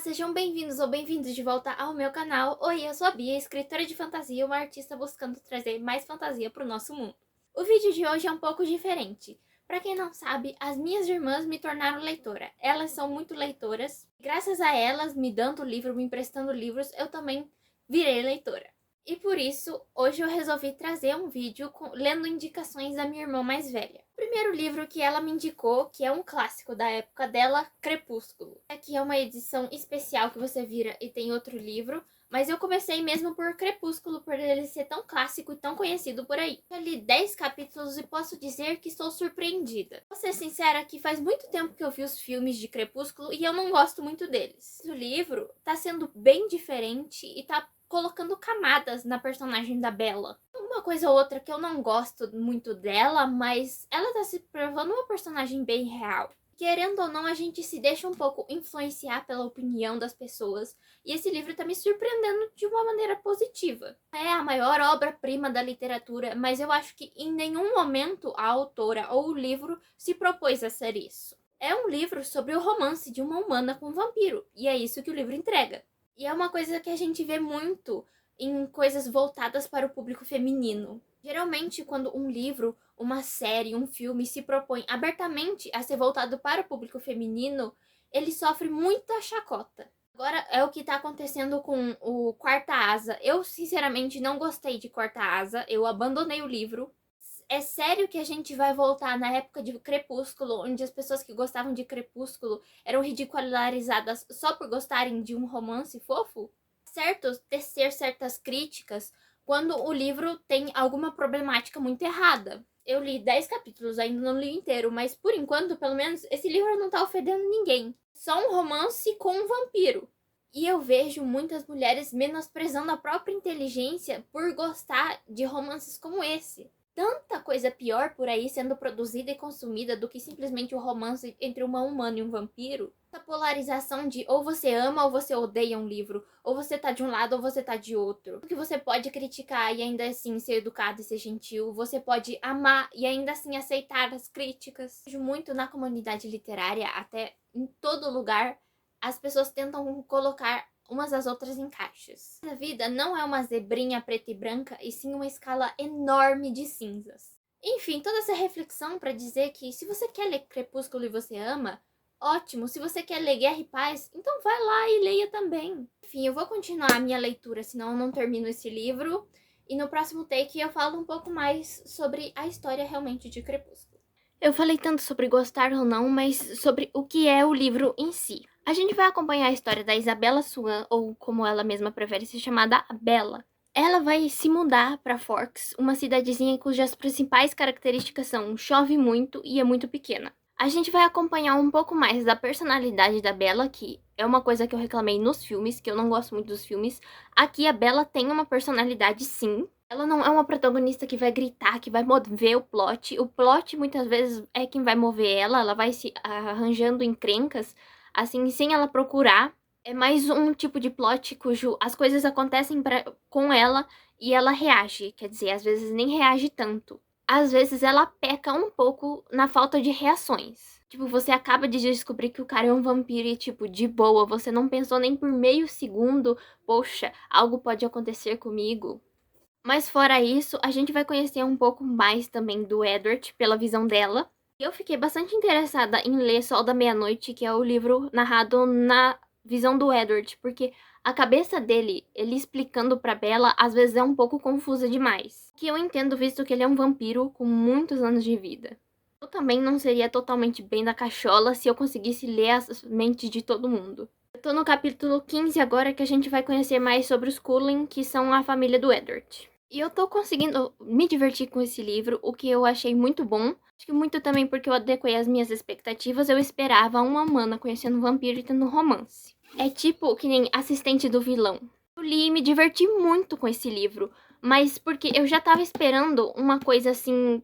Sejam bem-vindos ou bem-vindos de volta ao meu canal. Oi, eu sou a Bia, escritora de fantasia e uma artista buscando trazer mais fantasia para o nosso mundo. O vídeo de hoje é um pouco diferente. Para quem não sabe, as minhas irmãs me tornaram leitora. Elas são muito leitoras. Graças a elas, me dando livro, me emprestando livros, eu também virei leitora. E por isso, hoje eu resolvi trazer um vídeo lendo indicações da minha irmã mais velha. O primeiro livro que ela me indicou, que é um clássico da época dela, Crepúsculo. Aqui é uma edição especial que você vira e tem outro livro, mas eu comecei mesmo por Crepúsculo, por ele ser tão clássico e tão conhecido por aí. Eu li 10 capítulos e posso dizer que estou surpreendida. Vou ser sincera que faz muito tempo que eu vi os filmes de Crepúsculo e eu não gosto muito deles. O livro tá sendo bem diferente e tá colocando camadas na personagem da Bella. Uma coisa ou outra que eu não gosto muito dela, mas ela tá se provando uma personagem bem real. Querendo ou não, a gente se deixa um pouco influenciar pela opinião das pessoas. E esse livro tá me surpreendendo de uma maneira positiva. É a maior obra-prima da literatura, mas eu acho que em nenhum momento a autora ou o livro se propôs a ser isso. É um livro sobre o romance de uma humana com um vampiro, e é isso que o livro entrega. E é uma coisa que a gente vê muito em coisas voltadas para o público feminino. Geralmente, quando um livro, uma série, um filme se propõe abertamente a ser voltado para o público feminino, ele sofre muita chacota. Agora é o que tá acontecendo com o Quarta Asa. Eu, sinceramente, não gostei de Quarta Asa. Eu abandonei o livro. É sério que a gente vai voltar na época de Crepúsculo, onde as pessoas que gostavam de Crepúsculo eram ridicularizadas só por gostarem de um romance fofo? Certo tecer certas críticas quando o livro tem alguma problemática muito errada. Eu li 10 capítulos, ainda não li inteiro, mas por enquanto, pelo menos, esse livro não tá ofendendo ninguém. Só um romance com um vampiro. E eu vejo muitas mulheres menosprezando a própria inteligência por gostar de romances como esse. Tanta coisa pior por aí sendo produzida e consumida do que simplesmente o romance entre uma humana e um vampiro. Essa polarização de ou você ama ou você odeia um livro, ou você tá de um lado ou você tá de outro. Porque você pode criticar e ainda assim ser educado e ser gentil, você pode amar e ainda assim aceitar as críticas. Vejo muito na comunidade literária, até em todo lugar, as pessoas tentam colocar umas às outras em caixas. A vida não é uma zebrinha preta e branca, e sim uma escala enorme de cinzas. Enfim, toda essa reflexão para dizer que se você quer ler Crepúsculo e você ama, ótimo. Se você quer ler Guerra e Paz, então vai lá e leia também. Enfim, eu vou continuar a minha leitura, senão eu não termino esse livro. E no próximo take eu falo um pouco mais sobre a história realmente de Crepúsculo. Eu falei tanto sobre gostar ou não, mas sobre o que é o livro em si. A gente vai acompanhar a história da Isabela Swan, ou como ela mesma prefere ser chamada, Bella. Ela vai se mudar para Forks, uma cidadezinha cujas principais características são chove muito e é muito pequena. A gente vai acompanhar um pouco mais da personalidade da Bella, que é uma coisa que eu reclamei nos filmes, que eu não gosto muito dos filmes. Aqui a Bella tem uma personalidade, sim. Ela não é uma protagonista que vai gritar, que vai mover o plot. O plot muitas vezes é quem vai mover ela vai se arranjando encrencas, assim, sem ela procurar. É mais um tipo de plot cujo as coisas acontecem com ela e ela reage. Quer dizer, às vezes nem reage tanto. Às vezes ela peca um pouco na falta de reações. Tipo, você acaba de descobrir que o cara é um vampiro e, tipo, de boa, você não pensou nem por meio segundo, poxa, algo pode acontecer comigo. Mas fora isso, a gente vai conhecer um pouco mais também do Edward pela visão dela. Eu fiquei bastante interessada em ler Sol da Meia-Noite, que é o livro narrado na visão do Edward, porque a cabeça dele, ele explicando pra Bella, às vezes é um pouco confusa demais. Que eu entendo, visto que ele é um vampiro com muitos anos de vida. Eu também não seria totalmente bem da cachola se eu conseguisse ler as mentes de todo mundo. Eu tô no capítulo 15 agora, que a gente vai conhecer mais sobre os Cullen, que são a família do Edward. E eu tô conseguindo me divertir com esse livro, o que eu achei muito bom. Acho que muito também porque eu adequei as minhas expectativas. Eu esperava uma humana conhecendo um vampiro e tendo um romance. É tipo que nem Assistente do Vilão. Eu li e me diverti muito com esse livro, mas porque eu já tava esperando uma coisa assim,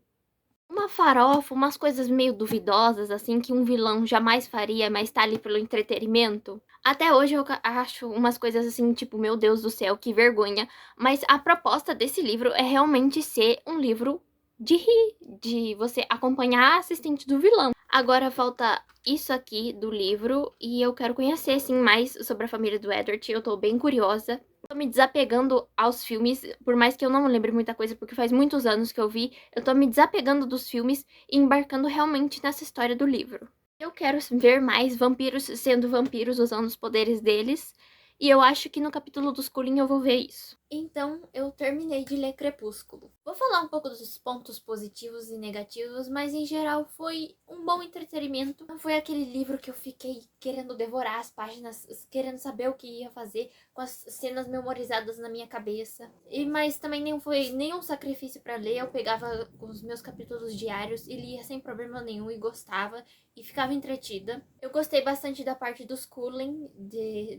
uma farofa, umas coisas meio duvidosas, assim, que um vilão jamais faria, mas tá ali pelo entretenimento. Até hoje eu acho umas coisas assim, tipo, meu Deus do céu, que vergonha. Mas a proposta desse livro é realmente ser um livro de rir, de você acompanhar a assistente do vilão. Agora falta isso aqui do livro e eu quero conhecer, assim, mais sobre a família do Edward. Eu tô bem curiosa. Tô me desapegando aos filmes, por mais que eu não lembre muita coisa, porque faz muitos anos que eu vi. Eu tô me desapegando dos filmes e embarcando realmente nessa história do livro. Eu quero ver mais vampiros sendo vampiros, usando os poderes deles. E eu acho que no capítulo dos Cullen eu vou ver isso. Então, eu terminei de ler Crepúsculo. Vou falar um pouco dos pontos positivos e negativos, mas em geral foi um bom entretenimento. Não foi aquele livro que eu fiquei querendo devorar as páginas, querendo saber o que ia fazer, com as cenas memorizadas na minha cabeça. Mas também não foi nenhum sacrifício para ler. Eu pegava os meus capítulos diários e lia sem problema nenhum e gostava e ficava entretida. Eu gostei bastante da parte dos Cullen,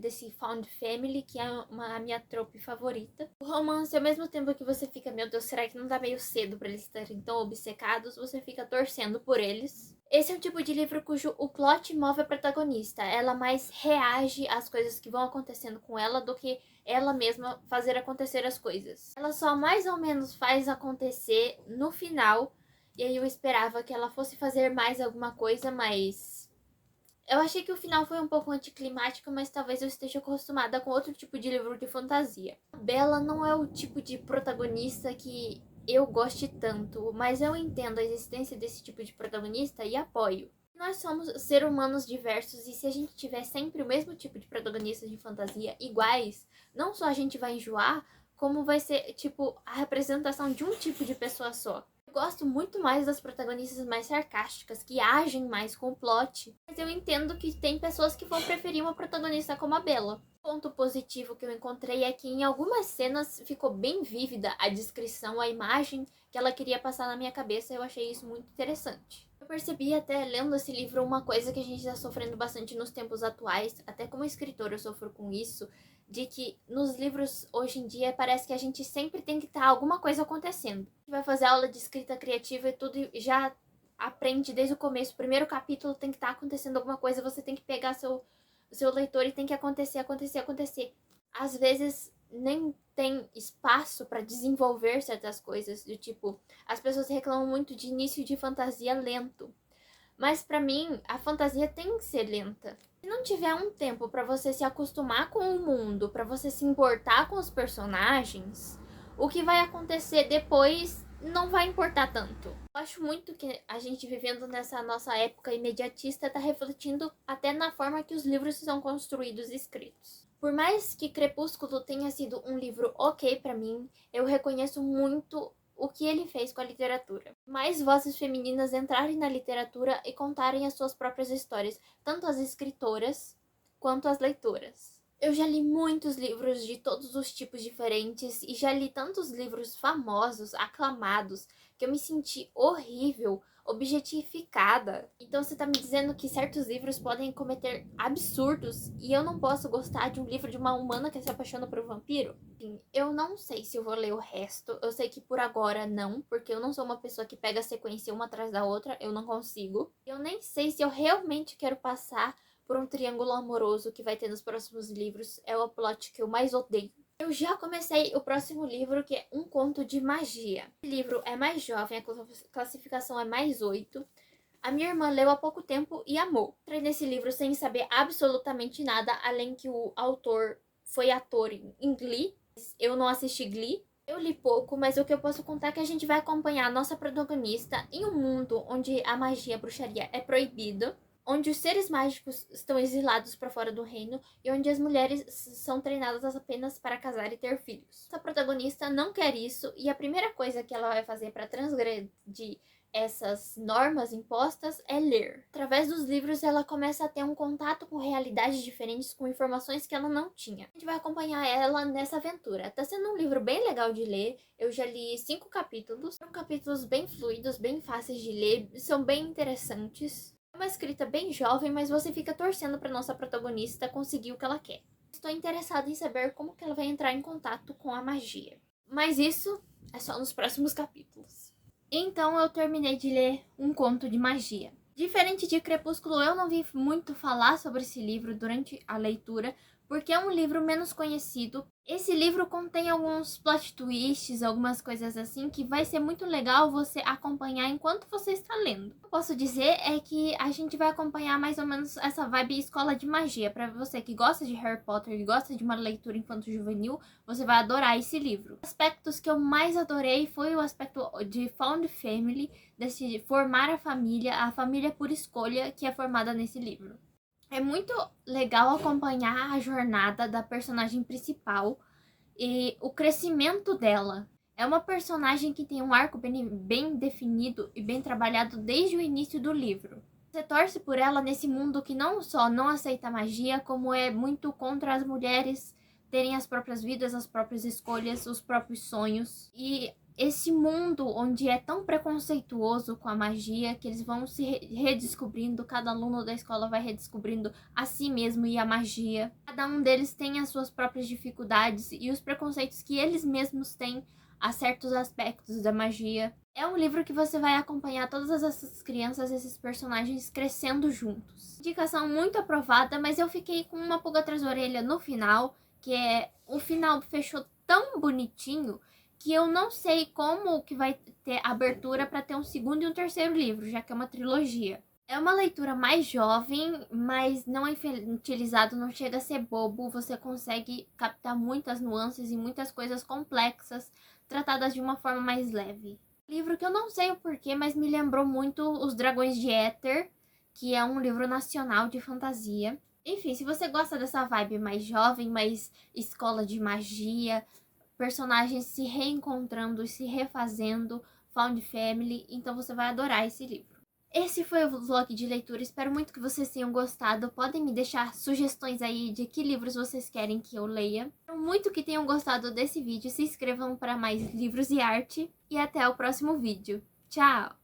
desse Found Family, que é a minha trope favorita. O romance, ao mesmo tempo que você fica, meu Deus, será que não dá meio cedo pra eles estarem tão obcecados? Você fica torcendo por eles. Esse é um tipo de livro cujo o plot move a protagonista. Ela mais reage às coisas que vão acontecendo com ela do que ela mesma fazer acontecer as coisas. Ela só mais ou menos faz acontecer no final. E aí eu esperava que ela fosse fazer mais alguma coisa, mas eu achei que o final foi um pouco anticlimático, mas talvez eu esteja acostumada com outro tipo de livro de fantasia. A Bella não é o tipo de protagonista que eu goste tanto, mas eu entendo a existência desse tipo de protagonista e apoio. Nós somos seres humanos diversos e se a gente tiver sempre o mesmo tipo de protagonista de fantasia iguais, não só a gente vai enjoar, como vai ser, tipo, a representação de um tipo de pessoa só. Eu gosto muito mais das protagonistas mais sarcásticas, que agem mais com o plot. Mas eu entendo que tem pessoas que vão preferir uma protagonista como a Bella. O ponto positivo que eu encontrei é que em algumas cenas ficou bem vívida a descrição, a imagem que ela queria passar na minha cabeça. Eu achei isso muito interessante. Eu percebi até lendo esse livro uma coisa que a gente está sofrendo bastante nos tempos atuais, até como escritora eu sofro com isso, de que nos livros hoje em dia parece que a gente sempre tem que estar alguma coisa acontecendo. A gente vai fazer aula de escrita criativa e tudo e já aprende desde o começo. O primeiro capítulo tem que estar acontecendo alguma coisa, você tem que pegar seu leitor e tem que acontecer, acontecer, acontecer. Às vezes nem tem espaço para desenvolver certas coisas, do tipo, as pessoas reclamam muito de início de fantasia lento. Mas pra mim, a fantasia tem que ser lenta. Se não tiver um tempo pra você se acostumar com o mundo, pra você se importar com os personagens, o que vai acontecer depois não vai importar tanto. Eu acho muito que a gente vivendo nessa nossa época imediatista tá refletindo até na forma que os livros são construídos e escritos. Por mais que Crepúsculo tenha sido um livro ok pra mim, eu reconheço muito o que ele fez com a literatura. Mais vozes femininas entrarem na literatura e contarem as suas próprias histórias, tanto as escritoras quanto as leitoras. Eu já li muitos livros de todos os tipos diferentes e já li tantos livros famosos, aclamados, que eu me senti horrível, objetificada. Então você tá me dizendo que certos livros podem cometer absurdos e eu não posso gostar de um livro de uma humana que se apaixona por um vampiro? Enfim, eu não sei se eu vou ler o resto. Eu sei que por agora não, porque eu não sou uma pessoa que pega a sequência uma atrás da outra, eu não consigo. Eu nem sei se eu realmente quero passar por um triângulo amoroso que vai ter nos próximos livros. É o plot que eu mais odeio. Eu já comecei o próximo livro, que é Um Conto de Magia. O livro é mais jovem, a classificação é mais 8. A minha irmã leu há pouco tempo e amou. Entrei nesse livro sem saber absolutamente nada, além que o autor foi ator em Glee. Eu não assisti Glee. Eu li pouco, mas o que eu posso contar é que a gente vai acompanhar a nossa protagonista em um mundo onde a magia, a bruxaria é proibida, onde os seres mágicos estão exilados para fora do reino e onde as mulheres são treinadas apenas para casar e ter filhos. A protagonista não quer isso e a primeira coisa que ela vai fazer para transgredir essas normas impostas é ler. Através dos livros, ela começa a ter um contato com realidades diferentes, com informações que ela não tinha. A gente vai acompanhar ela nessa aventura. Tá sendo um livro bem legal de ler. Eu já li 5 capítulos. São capítulos bem fluidos, bem fáceis de ler, são bem interessantes. É uma escrita bem jovem, mas você fica torcendo para nossa protagonista conseguir o que ela quer. Estou interessada em saber como que ela vai entrar em contato com a magia. Mas isso é só nos próximos capítulos. Então eu terminei de ler Um Conto de Magia. Diferente de Crepúsculo, eu não vi muito falar sobre esse livro durante a leitura, porque é um livro menos conhecido. Esse livro contém alguns plot twists, algumas coisas assim, que vai ser muito legal você acompanhar enquanto você está lendo. O que eu posso dizer é que a gente vai acompanhar mais ou menos essa vibe escola de magia. Para você que gosta de Harry Potter e gosta de uma leitura infanto-juvenil, você vai adorar esse livro. Os aspectos que eu mais adorei foi o aspecto de Found Family, desse formar a família por escolha que é formada nesse livro. É muito legal acompanhar a jornada da personagem principal e o crescimento dela. É uma personagem que tem um arco bem definido e bem trabalhado desde o início do livro. Você torce por ela nesse mundo que não só não aceita magia, como é muito contra as mulheres terem as próprias vidas, as próprias escolhas, os próprios sonhos. E esse mundo onde é tão preconceituoso com a magia que eles vão se redescobrindo, cada aluno da escola vai redescobrindo a si mesmo e a magia. Cada um deles tem as suas próprias dificuldades e os preconceitos que eles mesmos têm a certos aspectos da magia. É um livro que você vai acompanhar todas essas crianças, esses personagens crescendo juntos. Indicação muito aprovada, mas eu fiquei com uma pulga atrás da orelha no final, que é o final fechou tão bonitinho que eu não sei como que vai ter abertura para ter um segundo e um terceiro livro, já que é uma trilogia. É uma leitura mais jovem, mas não é infantilizado, não chega a ser bobo. Você consegue captar muitas nuances e muitas coisas complexas tratadas de uma forma mais leve. Livro que eu não sei o porquê, mas me lembrou muito Os Dragões de Éter, que é um livro nacional de fantasia. Enfim, se você gosta dessa vibe mais jovem, mais escola de magia, personagens se reencontrando e se refazendo, Found Family, então você vai adorar esse livro. Esse foi o vlog de leitura, espero muito que vocês tenham gostado. Podem me deixar sugestões aí de que livros vocês querem que eu leia. Espero muito que tenham gostado desse vídeo, se inscrevam para mais livros e arte. E até o próximo vídeo. Tchau!